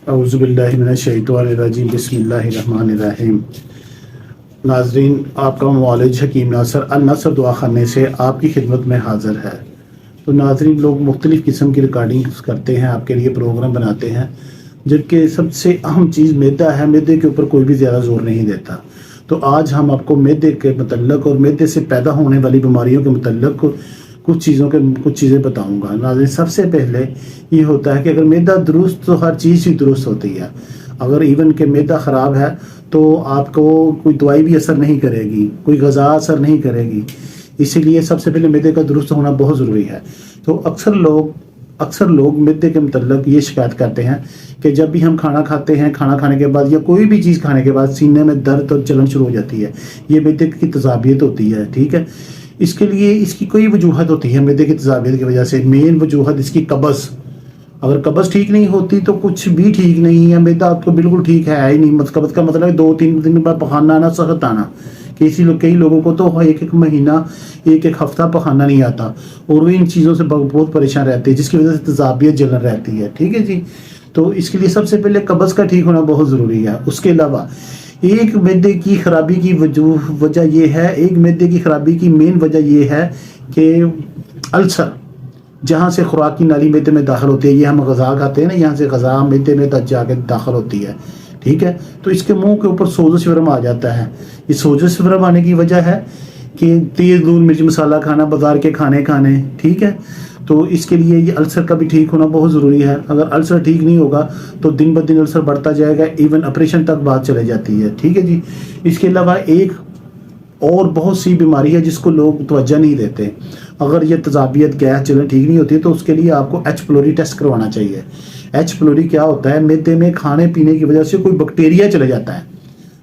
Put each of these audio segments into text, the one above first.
اعوذ باللہ من الشیطان الرجیم، بسم اللہ الرحمن الرحیم۔ ناظرین، آپ کا معالج حکیم ناصر النصر دعا خانے سے آپ کی خدمت میں حاضر ہے۔ تو ناظرین، لوگ مختلف قسم کی ریکارڈنگ کرتے ہیں، آپ کے لیے پروگرام بناتے ہیں، جبکہ سب سے اہم چیز میدا ہے۔ میدے کے اوپر کوئی بھی زیادہ زور نہیں دیتا۔ تو آج ہم آپ کو میدے کے متعلق اور میدے سے پیدا ہونے والی بیماریوں کے متعلق کچھ چیزیں بتاؤں گا۔ ناظرین، سب سے پہلے یہ ہوتا ہے کہ اگر میدا درست تو ہر چیز ہی درست ہوتی ہے۔ اگر ایون کہ میدا خراب ہے تو آپ کو کوئی دوائی بھی اثر نہیں کرے گی، کوئی غذا اثر نہیں کرے گی۔ اسی لیے سب سے پہلے میدے کا درست ہونا بہت ضروری ہے۔ تو اکثر لوگ میدے کے متعلق یہ شکایت کرتے ہیں کہ جب بھی ہم کھانا کھاتے ہیں، کھانا کھانے کے بعد یا کوئی بھی چیز کھانے کے بعد سینے میں درد اور جلن شروع ہو جاتی ہے۔ یہ میدے کی تیزابیت ہوتی ہے، ٹھیک ہے۔ اس کے لیے اس کی کوئی وجوہات ہوتی ہے۔ میدے کی تیزابیت کی وجہ سے مین وجوہات اس کی قبض۔ اگر قبض ٹھیک نہیں ہوتی تو کچھ بھی ٹھیک نہیں ہے۔ میدا آپ کو بالکل ٹھیک ہے ہی نہیں۔ قبض کا مطلب ہے 2-3 دن بعد پخانا آنا، سخت آنا۔ کئی لوگوں کو تو ایک مہینہ، ایک ہفتہ پخانا نہیں آتا، اور وہ ان چیزوں سے بہت پریشان رہتے ہیں، جس کی وجہ سے تیزابیت جلن رہتی ہے، ٹھیک ہے جی۔ تو اس کے لیے سب سے پہلے قبض کا ٹھیک ہونا بہت ضروری ہے۔ اس کے علاوہ ایک میدے کی خرابی کی وجہ یہ ہے، ایک میدے کی خرابی کی مین وجہ یہ ہے کہ السر، جہاں سے خوراک کی نالی میدے میں داخل ہوتی ہے، یہ ہم غذا کھاتے ہیں نا، یہاں سے غذا میدے میں جا کے داخل ہوتی ہے، ٹھیک ہے۔ تو اس کے منہ کے اوپر سوزش ورم آ جاتا ہے۔ یہ سوزش ورم آنے کی وجہ ہے کہ تیز دودھ مرچ مسالہ کھانا، بازار کے کھانے، ٹھیک ہے۔ تو اس کے لیے یہ السر کا بھی ٹھیک ہونا بہت ضروری ہے۔ اگر السر ٹھیک نہیں ہوگا تو دن بدن السر بڑھتا جائے گا، ایون آپریشن تک بات چلے جاتی ہے، ٹھیک ہے جی۔ اس کے علاوہ ایک اور بہت سی بیماری ہے جس کو لوگ توجہ نہیں دیتے۔ اگر یہ تیزابیت، گیس، جلن ٹھیک نہیں ہوتی تو اس کے لیے آپ کو ایچ پیلوری ٹیسٹ کروانا چاہیے۔ ایچ پیلوری کیا ہوتا ہے؟ میدے میں کھانے پینے کی وجہ سے کوئی بیکٹیریا چلا جاتا ہے،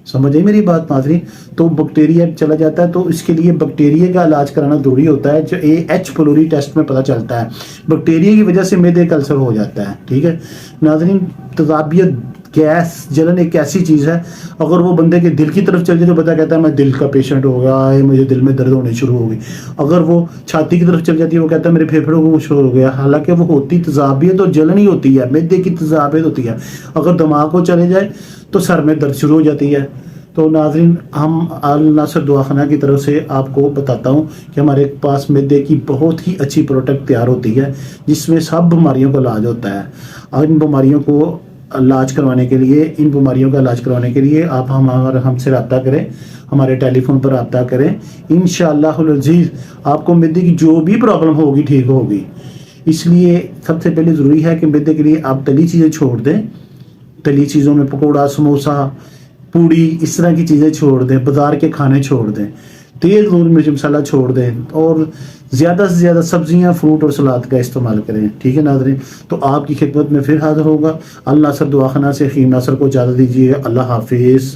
سمجھے میری بات ناظرین؟ تو بیکٹیریا چلا جاتا ہے، تو اس کے لیے بیکٹیریا کا علاج کرانا ضروری ہوتا ہے، جو ایچ پیلوری ٹیسٹ میں پتہ چلتا ہے۔ بیکٹیریا کی وجہ سے میدے کا السر ہو جاتا ہے، ٹھیک ہے ناظرین۔ تیزابیت، گیس، جلن ایک ایسی چیز ہے، اگر وہ بندے کے دل کی طرف چل جائے تو بندہ کہتا ہے میں دل کا پیشنٹ ہو گیا، مجھے دل میں درد ہونے شروع ہو گئی۔ اگر وہ چھاتی کی طرف چل جاتی ہے، وہ کہتا ہے میرے پھیپھڑوں کو شروع ہو گیا، حالانکہ وہ ہوتی تیزابیت اور جلن ہی ہوتی ہے، میدے کی تیزابیت ہوتی ہے۔ اگر دماغ کو چلے جائے تو سر میں درد شروع ہو جاتی ہے۔ تو ناظرین، ہم الناصر دعا خانہ کی طرف سے آپ کو بتاتا ہوں کہ ہمارے پاس میدے کی بہت ہی اچھی پروڈکٹ تیار ہوتی ہے، جس میں سب بیماریوں کا علاج ہوتا ہے۔ اور ان بیماریوں کا علاج کروانے کے لیے آپ ہم سے رابطہ کریں، ہمارے ٹیلی فون پر رابطہ کریں۔ انشاءاللہ العزیز آپ کو میدے کی جو بھی پرابلم ہوگی ٹھیک ہوگی۔ اس لیے سب سے پہلے ضروری ہے کہ میدے کے لیے آپ تلی چیزیں چھوڑ دیں۔ تلی چیزوں میں پکوڑا، سموسا، پوڑی، اس طرح کی چیزیں چھوڑ دیں، بازار کے کھانے چھوڑ دیں، تیز دودھ مرچ مسالہ چھوڑ دیں، اور زیادہ سے زیادہ سبزیاں، فروٹ اور سلاد کا استعمال کریں، ٹھیک ہے ناظرین۔ تو آپ کی خدمت میں پھر حاضر ہوگا۔ الناصر دعا خانہ سے حکیم ناصر کو اجازت دیجیے۔ اللہ حافظ۔